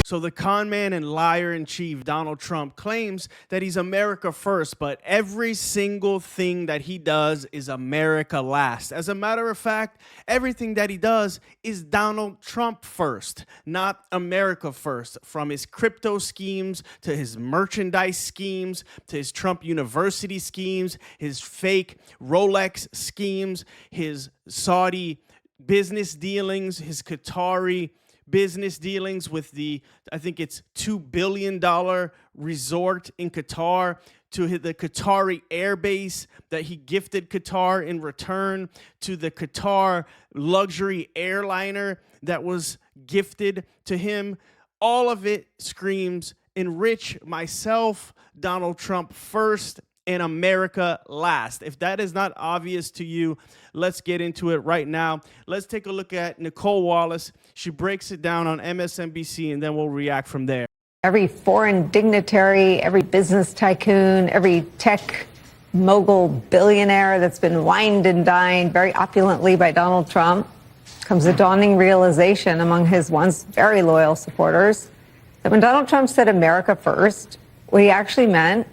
So the con man and liar in chief, Donald Trump, claims that he's America first, but every single thing that he does is America last. As a matter of fact, everything that he does is Donald Trump first, not America first. From his crypto schemes to his merchandise schemes to his Trump University schemes, his fake Rolex schemes, his Saudi business dealings, his Qatari business dealings with the, I think it's $2 billion resort in Qatar, to the Qatari airbase that he gifted Qatar in return, to the Qatar luxury airliner that was gifted to him. All of it screams enrich myself, Donald Trump first, and America last. If that is not obvious to you, let's get into it right now. Let's take a look at Nicole Wallace. She breaks it down on MSNBC, and then we'll react from there. Every foreign dignitary, every business tycoon, every tech mogul billionaire that's been wined and dined very opulently by Donald Trump, comes a dawning realization among his once very loyal supporters that when Donald Trump said America first, what he actually meant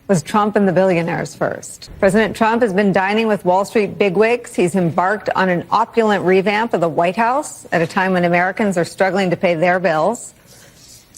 was Trump and the billionaires first. President Trump has been dining with Wall Street bigwigs. He's embarked on an opulent revamp of the White House at a time when Americans are struggling to pay their bills.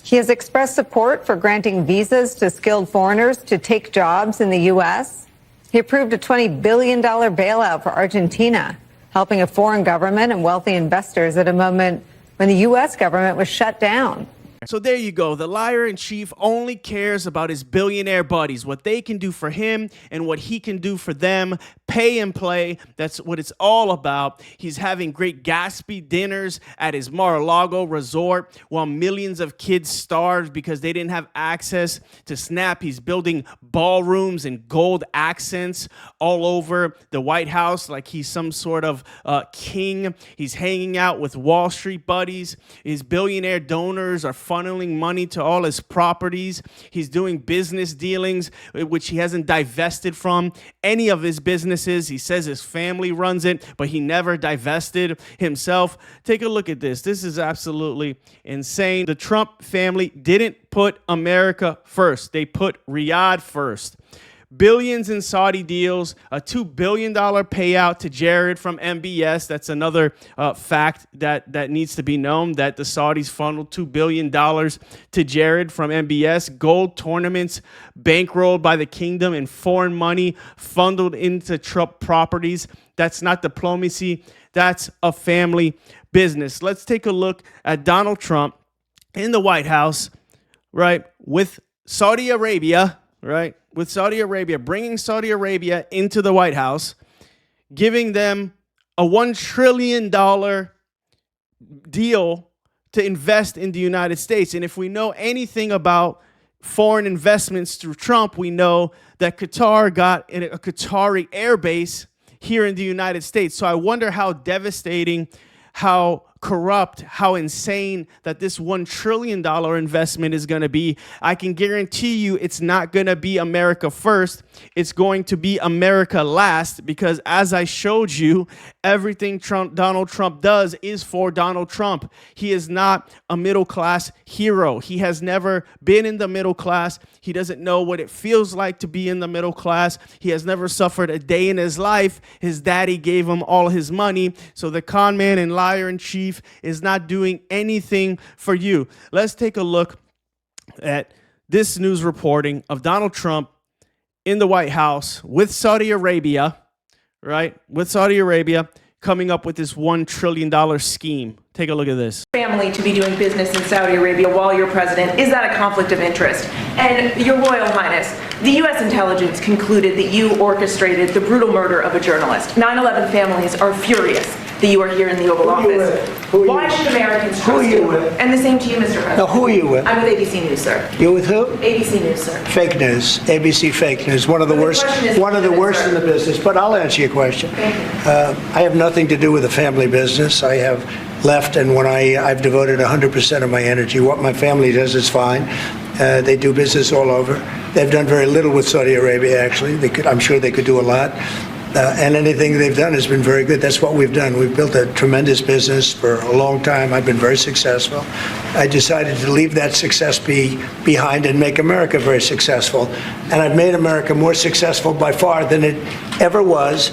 He has expressed support for granting visas to skilled foreigners to take jobs in the U.S. He approved a $20 billion bailout for Argentina, helping a foreign government and wealthy investors at a moment when the U.S. government was shut down. So there you go. The liar in chief only cares about his billionaire buddies, what they can do for him and what he can do for them. Pay and play. That's what it's all about. He's having great Gatsby dinners at his Mar-a-Lago resort while millions of kids starved because they didn't have access to SNAP. He's building ballrooms and gold accents all over the White House like he's some sort of king. He's hanging out with Wall Street buddies. His billionaire donors are funneling money to all his properties. He's doing business dealings, which he hasn't divested from any of his businesses. He says his family runs it, but he never divested himself. Take a look at this. This is absolutely insane. The Trump family didn't put America first. They put Riyadh first. Billions in Saudi deals, a $2 billion payout to Jared from MBS. That's another fact that needs to be known, that the Saudis funneled $2 billion to Jared from MBS. Gold tournaments bankrolled by the kingdom and foreign money funneled into Trump properties. That's not diplomacy. That's a family business. Let's take a look at Donald Trump in the White House, right, with Saudi Arabia, right? With Saudi Arabia, bringing Saudi Arabia into the White House, giving them a $1 trillion deal to invest in the United States. And if we know anything about foreign investments through Trump, we know that Qatar got a Qatari airbase here in the United States. So I wonder how devastating, how corrupt, how insane that this $1 trillion investment is going to be. I can guarantee you it's not going to be America first. It's going to be America last, because as I showed you, everything Donald Trump does is for Donald Trump. He is not a middle-class hero. He has never been in the middle class. He doesn't know what it feels like to be in the middle class. He has never suffered a day in his life. His daddy gave him all his money. So the con man and liar in chief is not doing anything for you. Let's take a look at this news reporting of Donald Trump in the White House with Saudi Arabia, right? With Saudi Arabia coming up with this $1 trillion scheme. Take a look at this. Family to be doing business in Saudi Arabia while you're president, is that a conflict of interest? And Your Royal Highness, the U.S. intelligence concluded that you orchestrated the brutal murder of a journalist. 9/11 families are furious that you are here in the Oval Office. Why should Americans trust you? Who are you with? And the same to you, Mr. President. Now, who are you with? I'm with ABC News, sir. You're with who? ABC News, sir. Fake news. ABC fake news. One of the worst in the business. But I'll answer your question. Thank you. I have nothing to do with the family business. I have left, and when I've devoted 100% of my energy. What my family does is fine. They do business all over. They've done very little with Saudi Arabia, actually. I'm sure they could do a lot. And anything they've done has been very good. That's what we've done. We've built a tremendous business for a long time. I've been very successful. I decided to leave that success behind and make America very successful. And I've made America more successful by far than it ever was,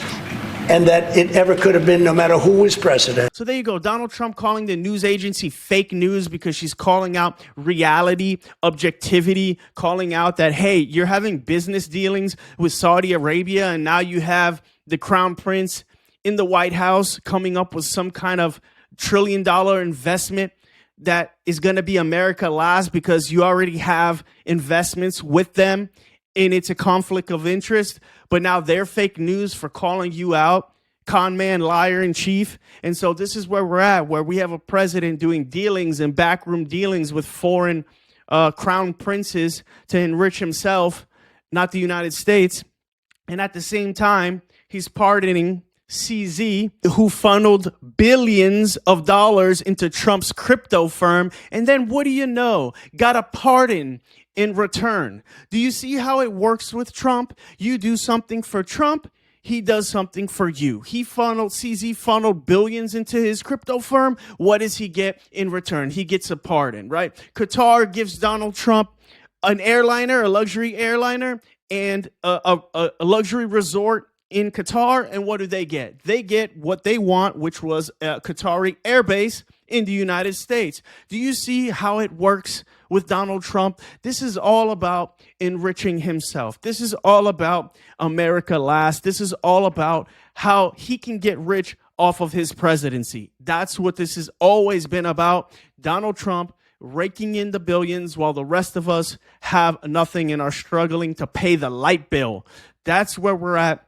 and that it ever could have been, no matter who was president. So there you go. Donald Trump calling the news agency fake news because she's calling out reality, objectivity, calling out that, hey, you're having business dealings with Saudi Arabia, and now you have the Crown Prince in the White House coming up with some kind of $1 trillion investment that is going to be America last because you already have investments with them. And it's a conflict of interest, but now they're fake news for calling you out, con man, liar in chief. And so this is where we're at, where we have a president doing dealings and backroom dealings with foreign crown princes to enrich himself, not the United States. And at the same time, he's pardoning CZ, who funneled billions of dollars into Trump's crypto firm. And then what do you know? Got a pardon in return. Do you see how it works with Trump? You do something for Trump, he does something for you. CZ funneled billions into his crypto firm. What does he get in return? He gets a pardon, right? Qatar gives Donald Trump an airliner, a luxury airliner, and a luxury resort in Qatar. And what do they get? They get what they want, which was a Qatari airbase in the United States. Do you see how it works with Donald Trump? This is all about enriching himself. This is all about America last. This is all about how he can get rich off of his presidency. That's what this has always been about. Donald Trump raking in the billions while the rest of us have nothing and are struggling to pay the light bill. That's where we're at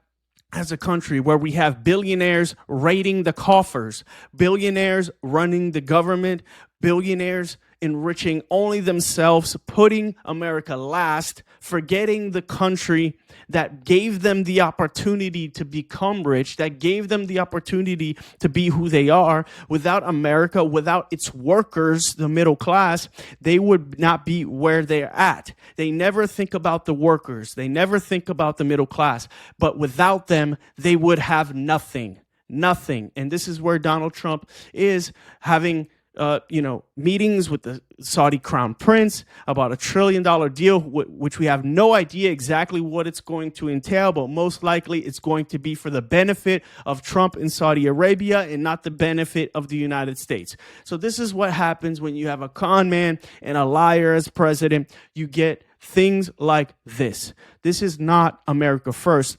as a country, where we have billionaires raiding the coffers, billionaires running the government, billionaires enriching only themselves, putting America last, forgetting the country that gave them the opportunity to become rich, that gave them the opportunity to be who they are. Without America, without its workers, the middle class, they would not be where they're at. They never think about the workers. They never think about the middle class. But without them, they would have nothing. Nothing. And this is where Donald Trump is having meetings with the Saudi Crown Prince about $1 trillion deal, which we have no idea exactly what it's going to entail, but most likely it's going to be for the benefit of Trump and Saudi Arabia and not the benefit of the United States. So this is what happens when you have a con man and a liar as president. You get things like this. This is not America first.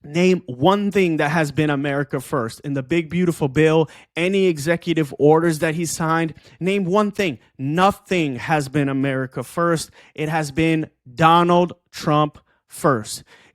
Name one thing that has been America first in the big, beautiful bill, any executive orders that he signed. Name one thing. Nothing has been America first. It has been Donald Trump first.